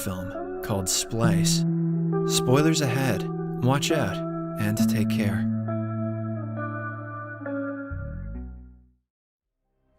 film called Splice. Spoilers ahead, watch out, and take care.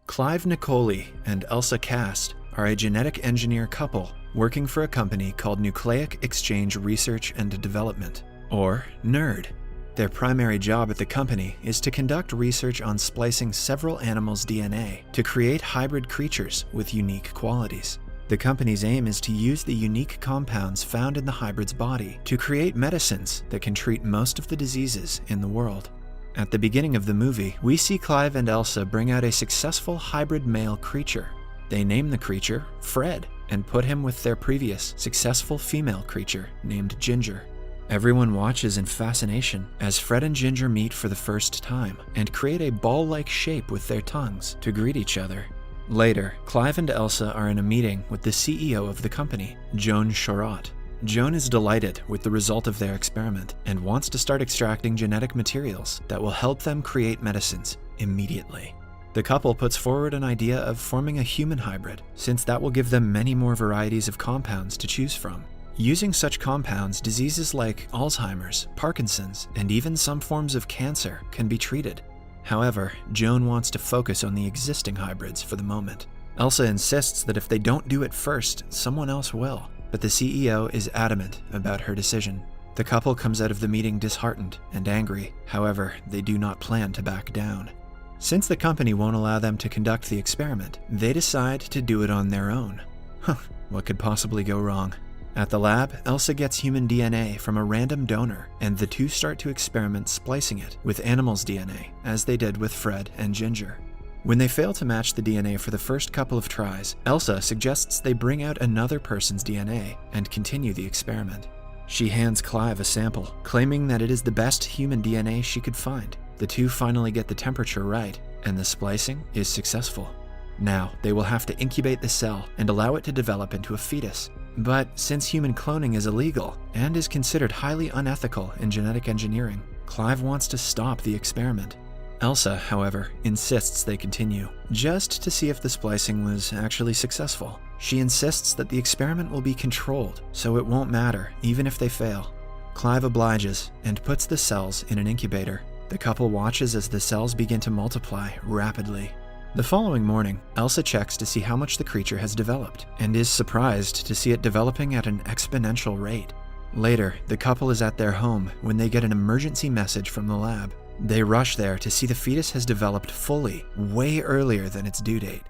Clive Nicoli and Elsa Cast are a genetic engineer couple working for a company called Nucleic Exchange Research and Development, or NERD. Their primary job at the company is to conduct research on splicing several animals' DNA to create hybrid creatures with unique qualities. The company's aim is to use the unique compounds found in the hybrid's body to create medicines that can treat most of the diseases in the world. At the beginning of the movie, we see Clive and Elsa bring out a successful hybrid male creature. They name the creature Fred and put him with their previous successful female creature named Ginger. Everyone watches in fascination as Fred and Ginger meet for the first time and create a ball-like shape with their tongues to greet each other. Later, Clive and Elsa are in a meeting with the CEO of the company, Joan Charot. Joan is delighted with the result of their experiment and wants to start extracting genetic materials that will help them create medicines immediately. The couple puts forward an idea of forming a human hybrid, since that will give them many more varieties of compounds to choose from. Using such compounds, diseases like Alzheimer's, Parkinson's, and even some forms of cancer can be treated. However, Joan wants to focus on the existing hybrids for the moment. Elsa insists that if they don't do it first, someone else will, but the CEO is adamant about her decision. The couple comes out of the meeting disheartened and angry. However, they do not plan to back down. Since the company won't allow them to conduct the experiment, they decide to do it on their own. What could possibly go wrong? At the lab, Elsa gets human DNA from a random donor, and the two start to experiment splicing it with animals' DNA, as they did with Fred and Ginger. When they fail to match the DNA for the first couple of tries, Elsa suggests they bring out another person's DNA and continue the experiment. She hands Clive a sample, claiming that it is the best human DNA she could find. The two finally get the temperature right, and the splicing is successful. Now, they will have to incubate the cell and allow it to develop into a fetus. But since human cloning is illegal and is considered highly unethical in genetic engineering, Clive wants to stop the experiment. Elsa, however, insists they continue, just to see if the splicing was actually successful. She insists that the experiment will be controlled, so it won't matter even if they fail. Clive obliges and puts the cells in an incubator. The couple watches as the cells begin to multiply rapidly. The following morning, Elsa checks to see how much the creature has developed, and is surprised to see it developing at an exponential rate. Later, the couple is at their home when they get an emergency message from the lab. They rush there to see the fetus has developed fully, way earlier than its due date.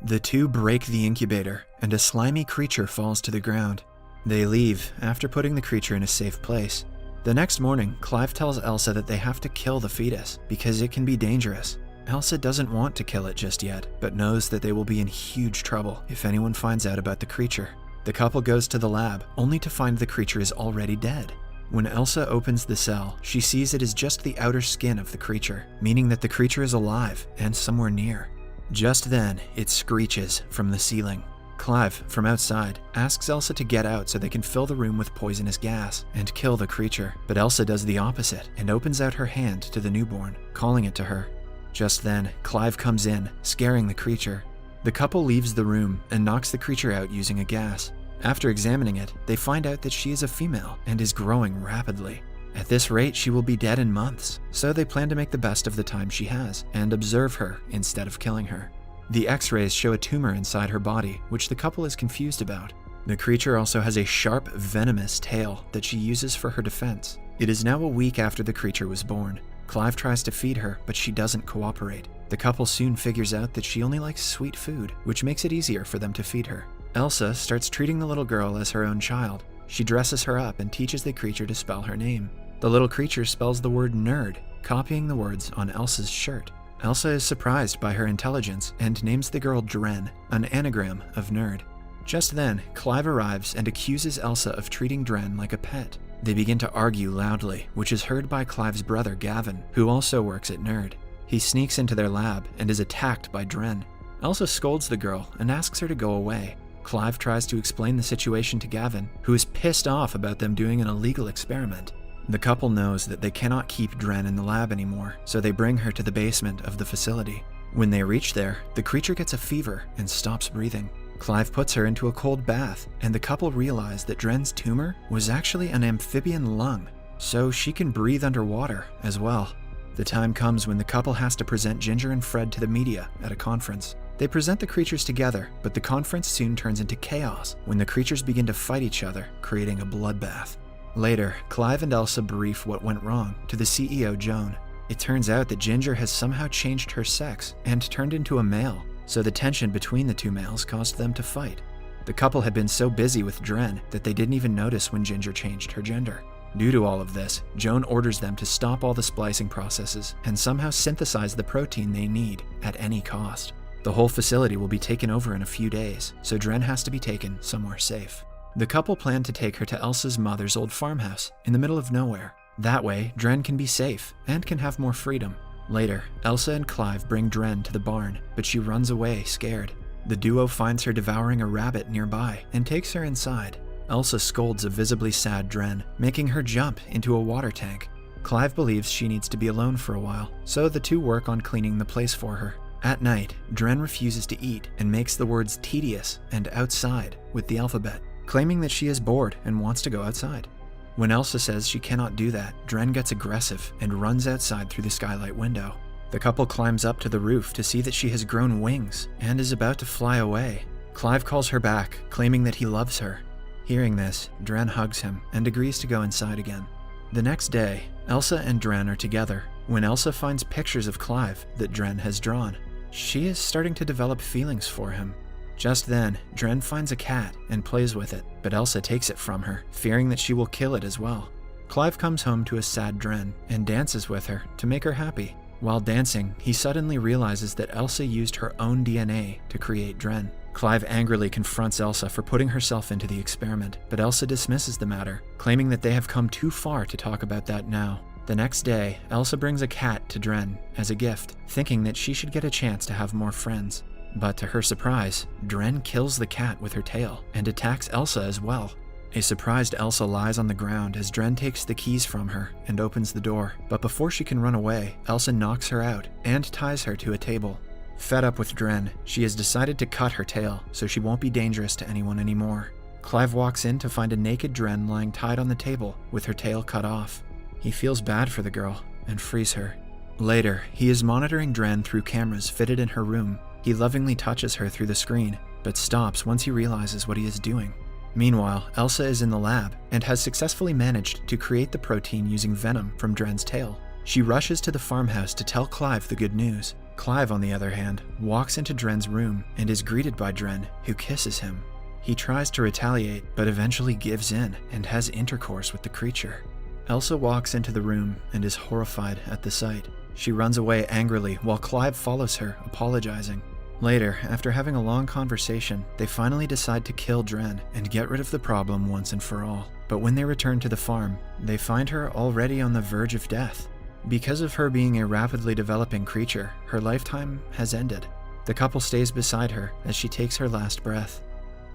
The two break the incubator, and a slimy creature falls to the ground. They leave after putting the creature in a safe place. The next morning, Clive tells Elsa that they have to kill the fetus because it can be dangerous. Elsa doesn't want to kill it just yet, but knows that they will be in huge trouble if anyone finds out about the creature. The couple goes to the lab, only to find the creature is already dead. When Elsa opens the cell, she sees it is just the outer skin of the creature, meaning that the creature is alive and somewhere near. Just then, it screeches from the ceiling. Clive, from outside, asks Elsa to get out so they can fill the room with poisonous gas and kill the creature, but Elsa does the opposite and opens out her hand to the newborn, calling it to her. Just then, Clive comes in, scaring the creature. The couple leaves the room and knocks the creature out using a gas. After examining it, they find out that she is a female and is growing rapidly. At this rate, she will be dead in months, so they plan to make the best of the time she has and observe her instead of killing her. The X-rays show a tumor inside her body, which the couple is confused about. The creature also has a sharp, venomous tail that she uses for her defense. It is now a week after the creature was born. Clive tries to feed her, but she doesn't cooperate. The couple soon figures out that she only likes sweet food, which makes it easier for them to feed her. Elsa starts treating the little girl as her own child. She dresses her up and teaches the creature to spell her name. The little creature spells the word nerd, copying the words on Elsa's shirt. Elsa is surprised by her intelligence and names the girl Dren, an anagram of nerd. Just then, Clive arrives and accuses Elsa of treating Dren like a pet. They begin to argue loudly, which is heard by Clive's brother Gavin, who also works at NERD. He sneaks into their lab and is attacked by Dren. Elsa scolds the girl and asks her to go away. Clive tries to explain the situation to Gavin, who is pissed off about them doing an illegal experiment. The couple knows that they cannot keep Dren in the lab anymore, so they bring her to the basement of the facility. When they reach there, the creature gets a fever and stops breathing. Clive puts her into a cold bath, and the couple realize that Dren's tumor was actually an amphibian lung, so she can breathe underwater as well. The time comes when the couple has to present Ginger and Fred to the media at a conference. They present the creatures together, but the conference soon turns into chaos when the creatures begin to fight each other, creating a bloodbath. Later, Clive and Elsa brief what went wrong to the CEO, Joan. It turns out that Ginger has somehow changed her sex and turned into a male, so the tension between the two males caused them to fight. The couple had been so busy with Dren that they didn't even notice when Ginger changed her gender. Due to all of this, Joan orders them to stop all the splicing processes and somehow synthesize the protein they need at any cost. The whole facility will be taken over in a few days, so Dren has to be taken somewhere safe. The couple plan to take her to Elsa's mother's old farmhouse in the middle of nowhere. That way, Dren can be safe and can have more freedom. Later, Elsa and Clive bring Dren to the barn, but she runs away scared. The duo finds her devouring a rabbit nearby and takes her inside. Elsa scolds a visibly sad Dren, making her jump into a water tank. Clive believes she needs to be alone for a while, so the two work on cleaning the place for her. At night, Dren refuses to eat and makes the words tedious and outside with the alphabet, claiming that she is bored and wants to go outside. When Elsa says she cannot do that, Dren gets aggressive and runs outside through the skylight window. The couple climbs up to the roof to see that she has grown wings and is about to fly away. Clive calls her back, claiming that he loves her. Hearing this, Dren hugs him and agrees to go inside again. The next day, Elsa and Dren are together when Elsa finds pictures of Clive that Dren has drawn. She is starting to develop feelings for him. Just then, Dren finds a cat and plays with it, but Elsa takes it from her, fearing that she will kill it as well. Clive comes home to a sad Dren and dances with her to make her happy. While dancing, he suddenly realizes that Elsa used her own DNA to create Dren. Clive angrily confronts Elsa for putting herself into the experiment, but Elsa dismisses the matter, claiming that they have come too far to talk about that now. The next day, Elsa brings a cat to Dren as a gift, thinking that she should get a chance to have more friends. But to her surprise, Dren kills the cat with her tail and attacks Elsa as well. A surprised Elsa lies on the ground as Dren takes the keys from her and opens the door, but before she can run away, Elsa knocks her out and ties her to a table. Fed up with Dren, she has decided to cut her tail so she won't be dangerous to anyone anymore. Clive walks in to find a naked Dren lying tied on the table with her tail cut off. He feels bad for the girl and frees her. Later, he is monitoring Dren through cameras fitted in her room. He lovingly touches her through the screen, but stops once he realizes what he is doing. Meanwhile, Elsa is in the lab and has successfully managed to create the protein using venom from Dren's tail. She rushes to the farmhouse to tell Clive the good news. Clive, on the other hand, walks into Dren's room and is greeted by Dren, who kisses him. He tries to retaliate, but eventually gives in and has intercourse with the creature. Elsa walks into the room and is horrified at the sight. She runs away angrily while Clive follows her, apologizing. Later, after having a long conversation, they finally decide to kill Dren and get rid of the problem once and for all. But when they return to the farm, they find her already on the verge of death. Because of her being a rapidly developing creature, her lifetime has ended. The couple stays beside her as she takes her last breath.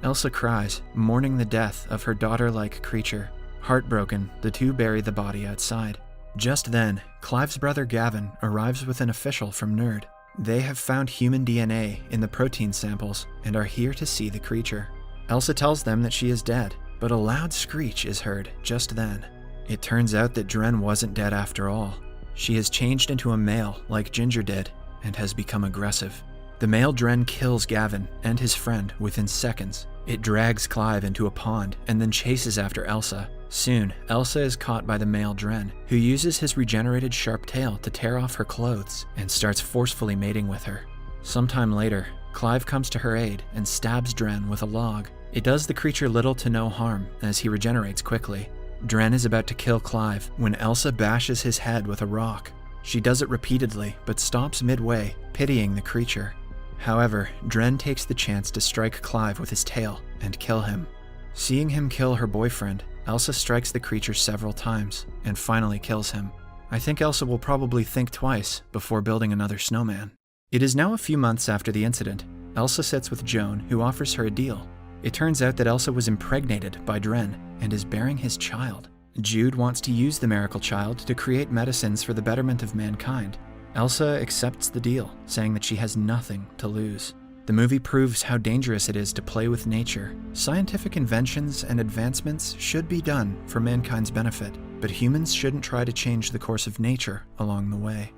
Elsa cries, mourning the death of her daughter-like creature. Heartbroken, the two bury the body outside. Just then, Clive's brother Gavin arrives with an official from NERD. They have found human DNA in the protein samples and are here to see the creature. Elsa tells them that she is dead, but a loud screech is heard just then. It turns out that Dren wasn't dead after all. She has changed into a male like Ginger did and has become aggressive. The male Dren kills Gavin and his friend within seconds. It drags Clive into a pond and then chases after Elsa. Soon, Elsa is caught by the male Dren, who uses his regenerated sharp tail to tear off her clothes and starts forcefully mating with her. Sometime later, Clive comes to her aid and stabs Dren with a log. It does the creature little to no harm as he regenerates quickly. Dren is about to kill Clive when Elsa bashes his head with a rock. She does it repeatedly, but stops midway, pitying the creature. However, Dren takes the chance to strike Clive with his tail and kill him. Seeing him kill her boyfriend, Elsa strikes the creature several times and finally kills him. I think Elsa will probably think twice before building another snowman. It is now a few months after the incident. Elsa sits with Joan, who offers her a deal. It turns out that Elsa was impregnated by Dren and is bearing his child. Jude wants to use the miracle child to create medicines for the betterment of mankind. Elsa accepts the deal, saying that she has nothing to lose. The movie proves how dangerous it is to play with nature. Scientific inventions and advancements should be done for mankind's benefit, but humans shouldn't try to change the course of nature along the way.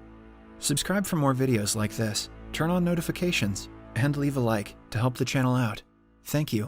Subscribe for more videos like this, turn on notifications, and leave a like to help the channel out. Thank you.